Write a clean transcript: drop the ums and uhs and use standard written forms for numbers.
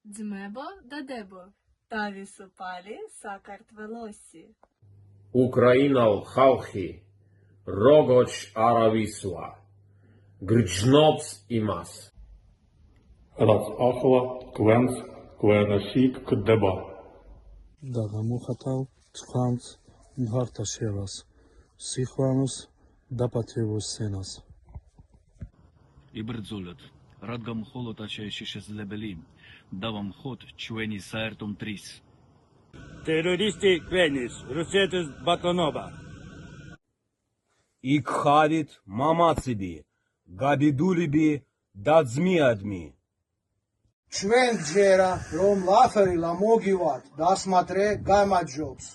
Дзмебо дадебо, тавი სუფალი საქართველოსი. უკრაინალ ხალხი როგორც არავისვა გრძნობს იმას რაც ახლა გვენს გვერდში გდება და გამოხატავ ცხამს მհართა შევას სიხვანოს დაპატიებოს სცენას იბრძოლოთ რადგან მხოლოდ აჩეში შესაძლებელი დავამხოთ ჩვენი საერთო მტრის ტერორისტი გვენის რუსეთის ბატონობა იქ ხარით მამაცები გაბედულები და ძმიადმი ჩვენ ჯერა რომ ლაფერი ლამოგივათ დასმატრე გამარჯობს